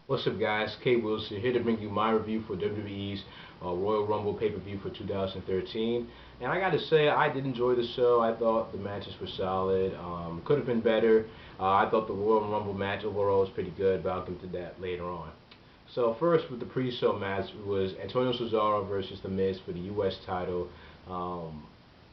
What's up, guys? K Wilson here to bring you my review for WWE's Royal Rumble pay-per-view for 2013. And I got to say, I did enjoy the show. I thought the matches were solid. Could have been better. I thought the Royal Rumble match overall was pretty good, but I'll get to that later on. So first, with the pre-show match, was Antonio Cesaro versus The Miz for the U.S. title. Um,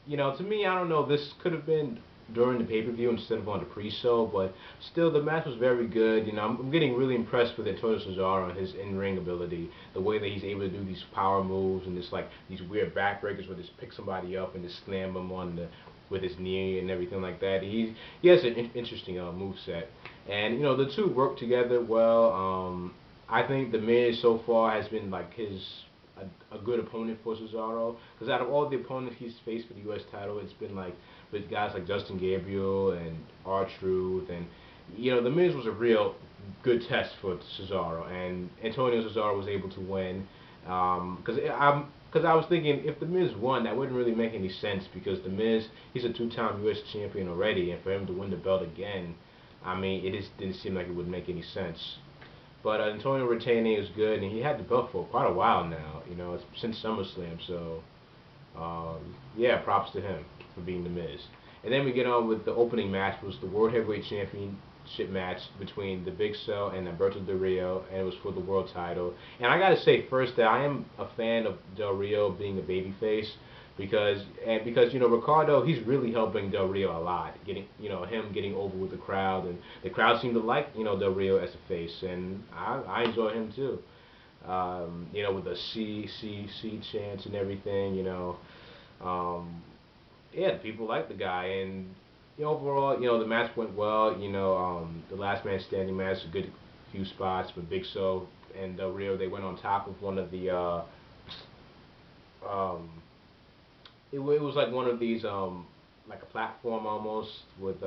to me, I don't know. This could have been during the pay-per-view instead of on the pre-show, but still, the match was very good. I'm getting really impressed with Antonio Cesaro and his in-ring ability, the way that he's able to do these power moves and this like these weird backbreakers where just pick somebody up and just slam them on the with his knee and everything like that. He has an interesting move set, and the two work together well. I think the Miz so far has been like a good opponent for Cesaro, because out of all the opponents he's faced for the U.S. title, it's been like with guys like Justin Gabriel and R-Truth, and the Miz was a real good test for Cesaro, and Antonio Cesaro was able to win. Because I was thinking if the Miz won, that wouldn't really make any sense, because the Miz, he's a two-time U.S. champion already, and for him to win the belt again, I mean, it just didn't seem like it would make any sense. But Antonio retaining is good, and he had the belt for quite a while now. It's since SummerSlam, so yeah, props to him for being the Miz. And then we get on with the opening match, was the World Heavyweight Championship match between the Big Show and Alberto Del Rio, and it was for the world title. And I gotta say first that I am a fan of Del Rio being a babyface, because Ricardo, he's really helping Del Rio a lot, getting him getting over with the crowd, and the crowd seemed to like Del Rio as a face, and I enjoy him too. With the C chants and everything, yeah, people like the guy, and overall, the match went well. The last man standing match, a good few spots, but Big Show and Del Rio, they went on top of one of the um, it was like one of these like a platform almost with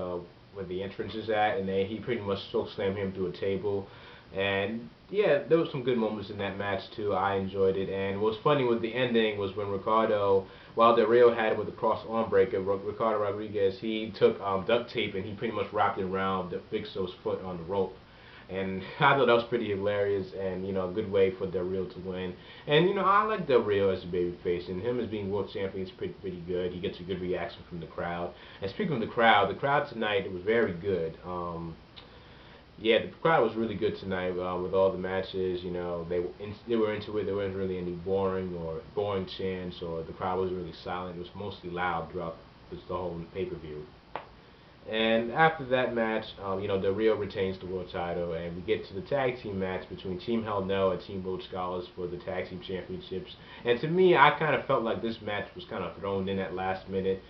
where the entrance is at, and then he pretty much choke slammed him through a table. And yeah, there was some good moments in that match too. I enjoyed it, and what was funny with the ending was when Ricardo, while Del Rio had it with the cross arm breaker, Ricardo Rodriguez, he took duct tape and he pretty much wrapped it around the Big Show's foot on the rope. And I thought that was pretty hilarious, and a good way for Del Rio to win. And I like Del Rio as a babyface, and him as being world champion is pretty good. He gets a good reaction from the crowd. And speaking of the crowd tonight, it was very good. Yeah, the crowd was really good tonight with all the matches. They were into it. There wasn't really any boring chants, or the crowd was really silent. It was mostly loud throughout the whole pay-per-view. And after that match, Del Rio retains the world title, and we get to the tag team match between Team Hell No and Team Rhodes Scholars for the tag team championships. And to me, I kind of felt like this match was kind of thrown in at last minute.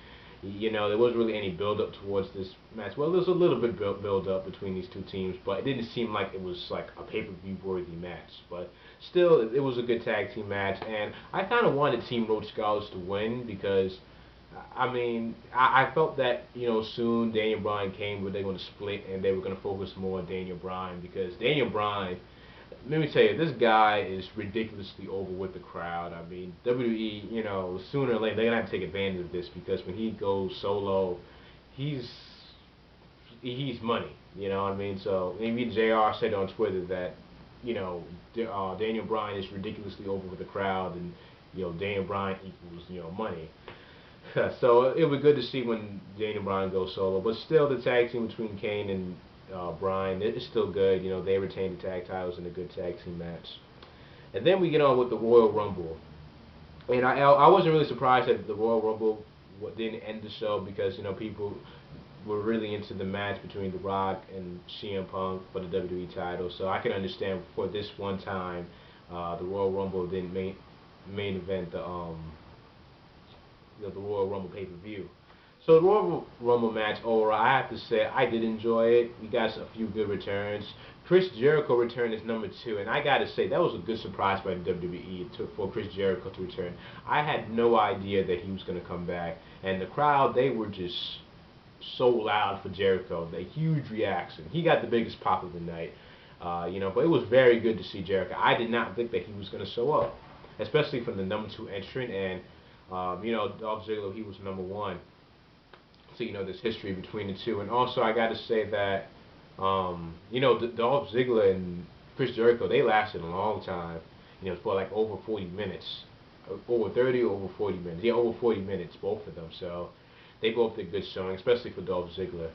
There wasn't really any build up towards this match. Well, there was a little bit build up between these two teams, but it didn't seem like it was like a pay-per-view worthy match. But still, it was a good tag team match, and I kind of wanted Team Rhodes Scholars to win, because I mean, I felt that soon Daniel Bryan came, where they were going to split and they were going to focus more on Daniel Bryan, because Daniel Bryan, let me tell you, this guy is ridiculously over with the crowd. I mean, WWE, sooner or later they're gonna have to take advantage of this, because when he goes solo, he's money. You know what I mean? So maybe JR said on Twitter that Daniel Bryan is ridiculously over with the crowd, and Daniel Bryan equals money. So it would be good to see when Daniel Bryan goes solo, but still the tag team between Kane and Bryan, it's still good. They retain the tag titles in a good tag team match. And then we get on with the Royal Rumble. And I wasn't really surprised that the Royal Rumble didn't end the show, because people were really into the match between The Rock and CM Punk for the WWE title. So I can understand for this one time the Royal Rumble didn't main event the Royal Rumble pay-per-view. So the Royal Rumble match overall, I have to say I did enjoy it. We got a few good returns. Chris Jericho returned as number 2, and I gotta say that was a good surprise by the WWE for Chris Jericho to return. I had no idea that he was gonna come back, and the crowd, they were just so loud for Jericho. The huge reaction. He got the biggest pop of the night. But it was very good to see Jericho. I did not think that he was gonna show up, especially from the number 2 entrant, and Dolph Ziggler, he was number 1. So there's history between the two. And also I got to say that Dolph Ziggler and Chris Jericho, they lasted a long time. For like over 40 minutes, over 30, over 40 minutes. Yeah, over 40 minutes, both of them. So they both did good showing, especially for Dolph Ziggler.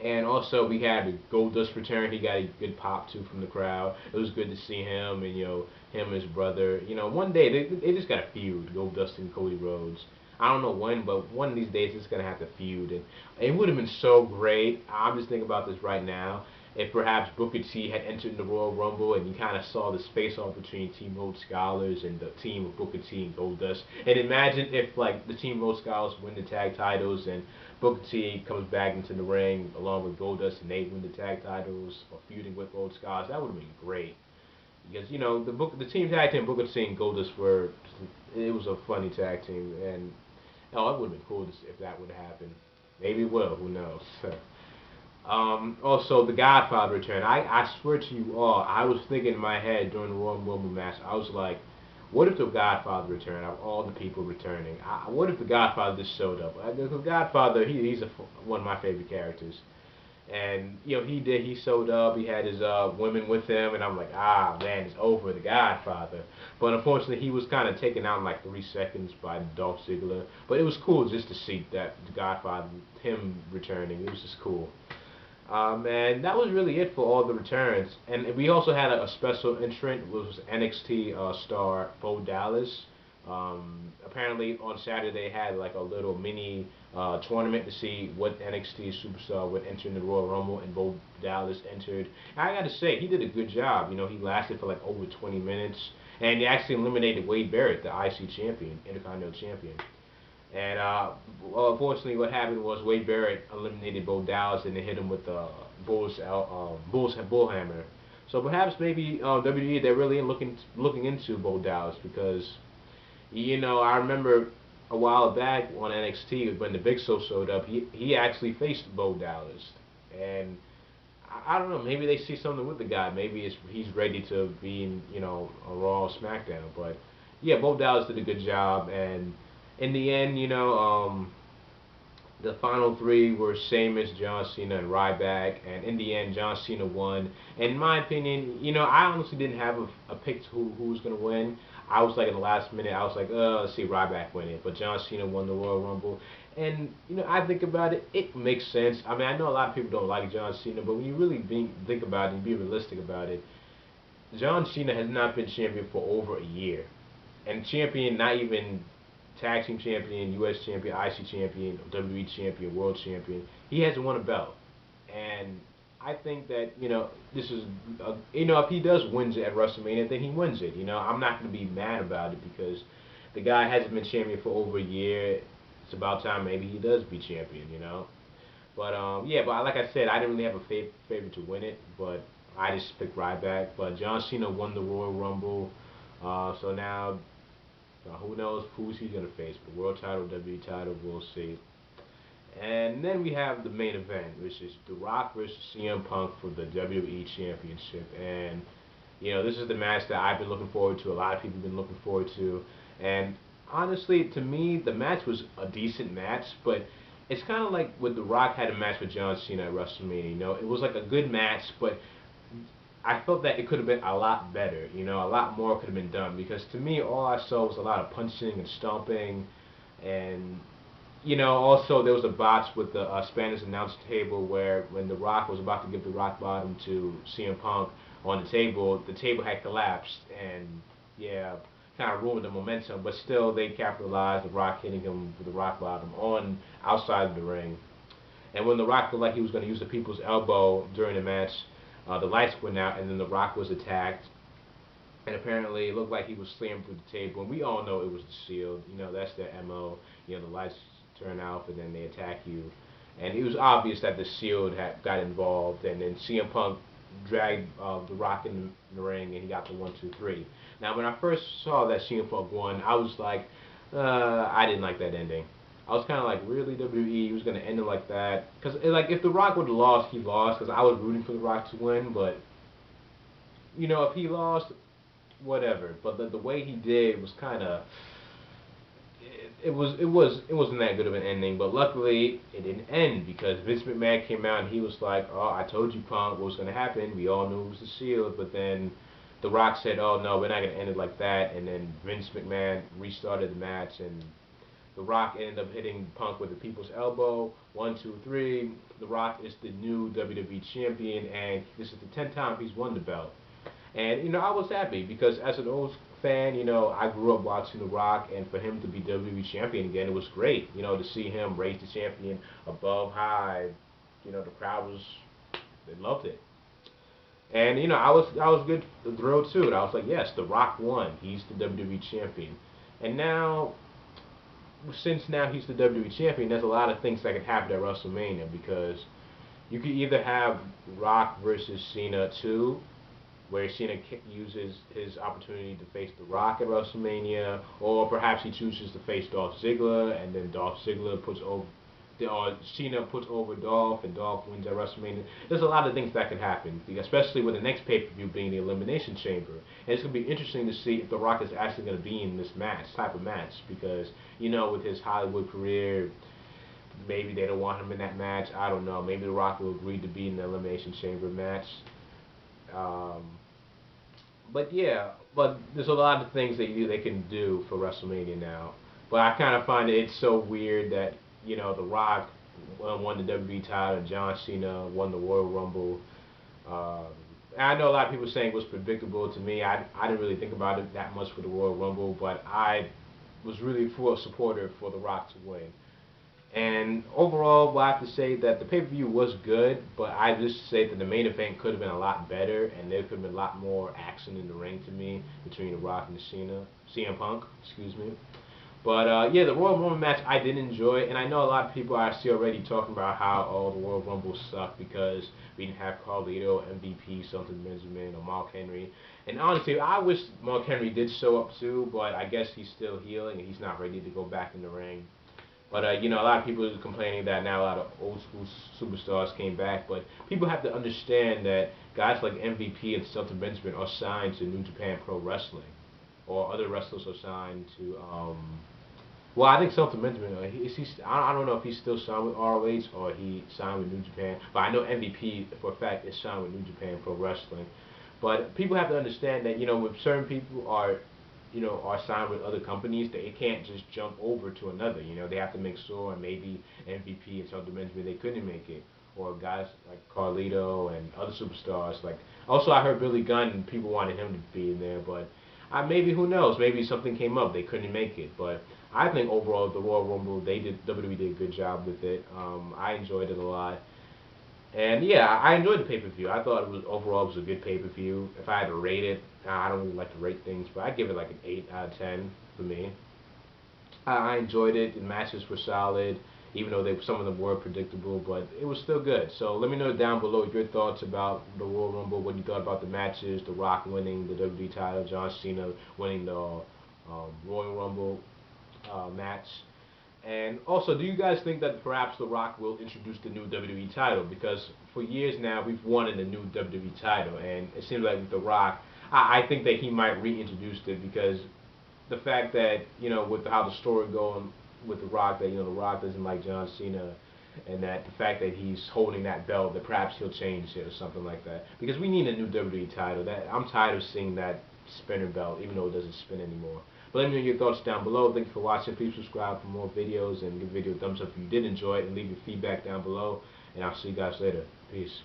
And also we had Goldust Return. He got a good pop too from the crowd. It was good to see him and him and his brother. One day they just got to feud, Goldust and Cody Rhodes. I don't know when, but one of these days it's gonna have to feud, and it would have been so great. I'm just thinking about this right now. If perhaps Booker T had entered the Royal Rumble and you kind of saw this face-off between Team Rhodes Scholars and the team of Booker T and Goldust, and imagine if like the Team Rhodes Scholars win the tag titles and Booker T comes back into the ring along with Goldust and they win the tag titles or feuding with Rhodes Scholars, that would have been great. Because the team tag team Booker T and Goldust it was a funny tag team, and oh, it would have been cool if that would have happened. Maybe it will. Who knows? Also, the Godfather return. I swear to you all, I was thinking in my head during the Royal Rumble match, I was like, what if the Godfather returned out of all the people returning? What if the Godfather just showed up? The Godfather, he's one of my favorite characters. And he showed up. He had his women with him, and I'm like, man, it's over, the Godfather. But unfortunately, he was kind of taken out in like 3 seconds by Dolph Ziggler. But it was cool just to see that the Godfather, him returning. It was just cool. And that was really it for all the returns. And we also had a special entrant, which was NXT star Bo Dallas. Apparently on Saturday they had like a little mini tournament to see what NXT superstar would enter in the Royal Rumble, and Bo Dallas entered. And I got to say, he did a good job. He lasted for like over 20 minutes, and he actually eliminated Wade Barrett, the IC champion, Intercontinental champion. And unfortunately, what happened was Wade Barrett eliminated Bo Dallas and they hit him with the Bull's Bullhammer. So perhaps maybe WWE, they're really looking into Bo Dallas, because I remember a while back on NXT when the Big Show showed up, he actually faced Bo Dallas, and I don't know, maybe they see something with the guy. Maybe he's ready to be in a Raw or SmackDown. But yeah, Bo Dallas did a good job, and in the end, the final three were Sheamus, John Cena, and Ryback, and in the end, John Cena won. And in my opinion, I honestly didn't have a pick to who was going to win. I was like in the last minute, I was like, let's see Ryback win it. But John Cena won the Royal Rumble. And, I think about it, it makes sense. I mean, I know a lot of people don't like John Cena, but when you really think about it and be realistic about it, John Cena has not been champion for over a year. And champion, not even tag team champion, U.S. champion, IC champion, WWE champion, world champion. He hasn't won a belt. And I think that, this is, if he does wins it at WrestleMania, then he wins it. I'm not going to be mad about it, because the guy hasn't been champion for over a year. It's about time maybe he does be champion, But, yeah, but like I said, I didn't really have a favorite to win it, but I just picked Ryback. But John Cena won the Royal Rumble. So now, who knows who's he going to face? The world title, WWE title, we'll see. And then we have the main event, which is The Rock versus CM Punk for the WWE Championship. And, this is the match that I've been looking forward to. A lot of people have been looking forward to. And honestly, to me, the match was a decent match, but it's kind of like when The Rock had a match with John Cena at WrestleMania. It was like a good match, but I felt that it could have been a lot better. A lot more could have been done, because to me, all I saw was a lot of punching and stomping, and also there was a botch with the Spanish announce table, where when The Rock was about to give the rock bottom to CM Punk on the table had collapsed, and yeah, kind of ruined the momentum. But still, they capitalized, The Rock hitting him with the rock bottom on outside of the ring. And when The Rock looked like he was going to use the people's elbow during the match, the lights went out, and then The Rock was attacked. And apparently, it looked like he was slammed through the table. And we all know it was the Shield. That's their MO. The lights turn off, and then they attack you. And it was obvious that the Shield got involved. And then CM Punk dragged The Rock in the ring, and he got the 1, 2, 3. Now, when I first saw that CM Punk won, I was like, I didn't like that ending. I was kind of like, really, WWE was going to end it like that? Because, like, if The Rock would have lost, he lost, because I was rooting for The Rock to win. But, if he lost, whatever. But the way he did was kind of, it wasn't that good of an ending, but luckily it didn't end because Vince McMahon came out and he was like, "Oh, I told you, Punk, what was gonna happen. We all knew it was the Shield," but then The Rock said, "Oh no, we're not gonna end it like that," and then Vince McMahon restarted the match and The Rock ended up hitting Punk with the People's Elbow. 1, 2, 3. The Rock is the new WWE champion, and this is the 10th time he's won the belt. And I was happy because as an old fan, I grew up watching The Rock, and for him to be WWE champion again, it was great. To see him raise the champion above high, the crowd was they loved it. And I was good thrilled too. And I was like, yes, The Rock won. He's the WWE champion. And now since now he's the WWE champion, there's a lot of things that can happen at WrestleMania because you could either have Rock versus Cena 2, where Cena uses his opportunity to face The Rock at WrestleMania, or perhaps he chooses to face Dolph Ziggler, and then Dolph Ziggler puts over, or Cena puts over Dolph, and Dolph wins at WrestleMania. There's a lot of things that could happen, especially with the next pay-per-view being the Elimination Chamber. And it's going to be interesting to see if The Rock is actually going to be in this type of match, because, with his Hollywood career, maybe they don't want him in that match. I don't know. Maybe The Rock will agree to be in the Elimination Chamber match. But yeah, but there's a lot of things they can do for WrestleMania now. But I kind of find it so weird that The Rock won the WWE title, and John Cena won the Royal Rumble. And I know a lot of people saying it was predictable. To me, I didn't really think about it that much for the Royal Rumble, but I was really a supporter for The Rock to win. And overall, well, I have to say that the pay-per-view was good, but I just say that the main event could have been a lot better, and there could have been a lot more action in the ring to me between The Rock and CM Punk, excuse me. But yeah, the Royal Rumble match I did enjoy, and I know a lot of people I see already talking about how the Royal Rumble sucked because we didn't have Carlito, MVP, Shelton Benjamin, or Mark Henry. And honestly, I wish Mark Henry did show up too, but I guess he's still healing and he's not ready to go back in the ring. But a lot of people are complaining that now a lot of old school superstars came back. But people have to understand that guys like MVP and Shelton Benjamin are signed to New Japan Pro Wrestling, or other wrestlers are signed to. Well, I think Shelton Benjamin I don't know if he's still signed with ROH or he signed with New Japan. But I know MVP for a fact is signed with New Japan Pro Wrestling. But people have to understand that with certain people are signed with other companies, they can't just jump over to another. They have to make sure, and maybe MVP and Shelton Benjamin, they couldn't make it. Or guys like Carlito and other superstars. Also, I heard Billy Gunn, people wanted him to be in there, but maybe, who knows, maybe something came up, they couldn't make it. But I think overall, the Royal Rumble, WWE did a good job with it. I enjoyed it a lot. And yeah, I enjoyed the pay-per-view. I thought overall it was a good pay-per-view. If I had to rate it, I don't really like to rate things, but I'd give it like an 8 out of 10 for me. I enjoyed it. The matches were solid, even though some of them were predictable, but it was still good. So let me know down below your thoughts about the Royal Rumble, what you thought about the matches, The Rock winning the WWE title, John Cena winning the Royal Rumble match. And also, do you guys think that perhaps The Rock will introduce the new WWE title? Because for years now, we've wanted a new WWE title, and it seems like with The Rock, I think that he might reintroduce it because the fact that, with how the story going with The Rock, that, The Rock doesn't like John Cena, and that the fact that he's holding that belt, that perhaps he'll change it or something like that. Because we need a new WWE title. I'm tired of seeing that spinner belt, even though it doesn't spin anymore. But let me know your thoughts down below. Thank you for watching. Please subscribe for more videos and give the video a thumbs up if you did enjoy it, and leave your feedback down below. And I'll see you guys later. Peace.